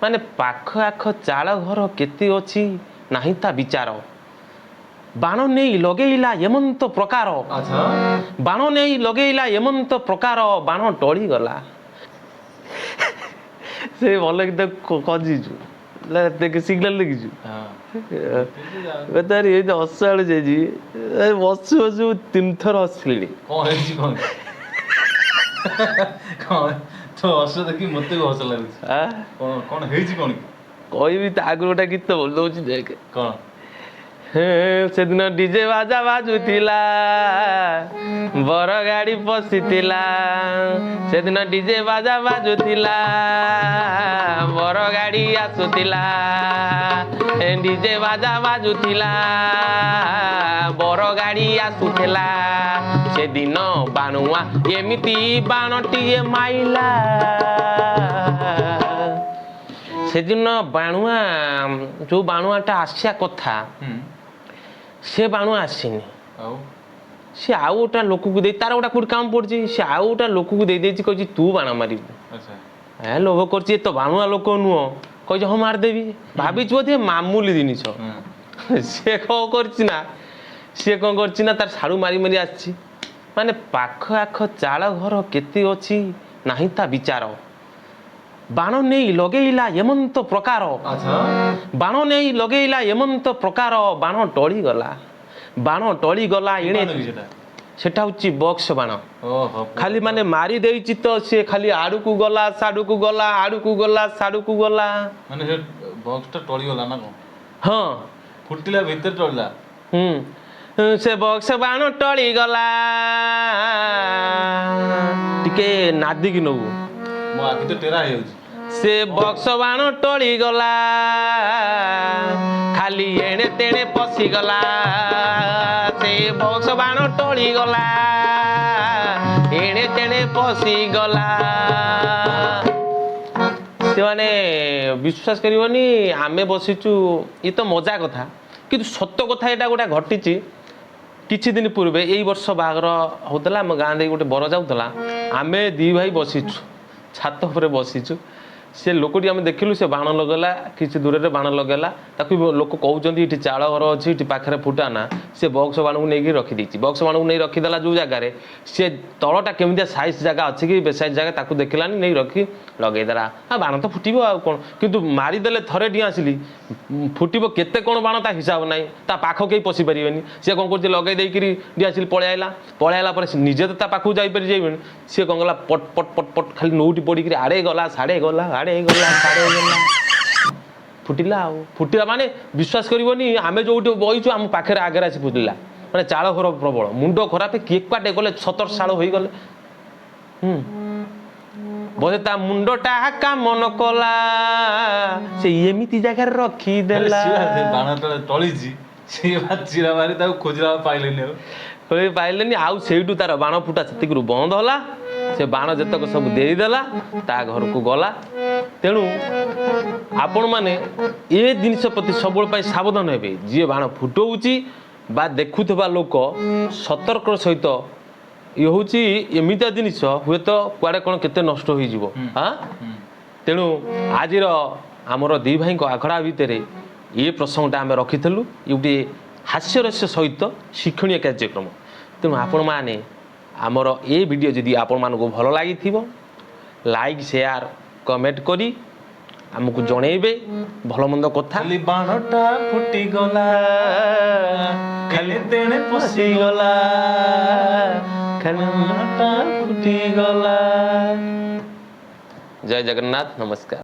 माने पाख आख चाल घर केते अछि नाही ता विचार बाण नहीं लगेइला एमंत प्रकार बाण नहीं लगेइला एमंत प्रकार बाण टली गला से भल कि कजिचु देख सिग्नल देखिचु तार ये हसाड़ जाइए बस बस 3 थर हसली तो हस देखी मत हस लगुच कौन कौन कहबी तो आगु गोटे गीत बोल दौर देख कौन से दिन डीजे बाजा बाजुला बर गाड़ी पशिला से दिन डीजे बाजा बाजुला बर गाड़ी आसुला डीजे बाजा बाजुला बर गाड़ी आसुला से दिन बाणुआ एमिति बाणटीए माइला से दिन बाणुआ जो बाणुआटा आसिया कथा से बाणुआ आसीनी सी आउ गोटा लोक को दे तार गोटा कोट काम पड़ी सी आउ गोटा लोक को दे देछि कहछि तू बाण मारिबु ए लोभ करछि तो बाणुआ लोक नुह कहछि हम मारदेबी भाबिछ बोधे मामूली जिनिस से कौन करछि ना सी कौन करछि ना तार साड़ू मारी मारी आछि माने पाख आख चाल घर केते अछि नाही ता विचार बाण नहीं लगेइला एमंत प्रकार बाण नहीं लगेइला एमंत प्रकार बाण टली गला इणे सेटा होची बॉक्स बाण खाली माने मारी देइची तो से खाली आडू को गला साडू को गला आडू को गला साडू को गला माने से बॉक्स टा टली गला ना को हां फुटिला भीतर टळला से बॉक्स बाण टली गला टिके नादी कि नबु मो आखि तो टेरा हे से बक्स बाण टली गला खाली एणे तेणे पसी गला से बक्स बाण टली गला एणे तेणे पसी गला से माने विश्वास करिवनी आमे बसिचु ये तो मजा कथा किंतु सत्य कथा एटा गोटा घटिची किछि दिन पूर्वे एई वर्ष बागर होतला हम गां दे गोटे बर जाउतला आमे दी भाई बसिचु छात पर बसिचु से लोकटी आम देखिलु से बाण लगेला किसी दूर से बाण लगेला ताकि लोक कहते ये चाल घर अच्छी पाखे फुटाना से बक्स बाण को नहीं रखी बक्स बाण को नहीं रखीदेला जो जगार सी तलटा केमिया साइज जगह अच्छी कि बेसाइज जगह ताकू देखलानी नहीं रखी लगेदेला हाँ बाण तो फुटब आ कौन कितु मारिदेले थरे डी आसिली फुटब केते कौन बाण ता हिसाब ना ता पाख कहीं पशि पारे सी कौन कर लगे देकर डी आसिली पलैला निजे तो पाखक जापर जाइबे सी कौन गला पट पट पट पट खाली नौटी पड़ी आड़े गला साड़े गला आड़े गला साड़े गला फुटिला फुटिला माने विश्वास करबनी आमे जो बहीचु आम पाखे आगे आसी फुटिला माने चाल घर प्रबल मुंड खराब किए कुआटे गले 17 साल हो गले बोधे ता मुंडटा काम न कला से एमिति जगह रखी देला बाण टळीची से चिरा मारी ता खोजला पाइलेनी आउ सेठू तार बाण फुटा सेतिक बंद होला से बाण जतक सब देदेला ता घर को गला तेणु आपण माने ए जिनिस प्रति सबुल सावधान हेबे जी बाण फुटाऊँची बा देखुवा लोक सतर्क सहित ये हूँ एमती जिनिस हुए तो कुआडे कौन केते नष्ट हो हाँ तेणु आज आमर दी भाई आखड़ा भितर ये प्रसंगटा आम रखीलु ये गोटे हास्यरस्य सहित शिक्षणीय कार्यक्रम तेणु आपण मैंने आमर ये वीडियो जदि आपण मानक भल लगी लाइक शेयर कमेंट करी आमको जनइबे भल मंद कथा बाणटा फुटी गला खाली तेणे पसी गला खाली बाणटा फुटी गला। जय जगन्नाथ नमस्कार।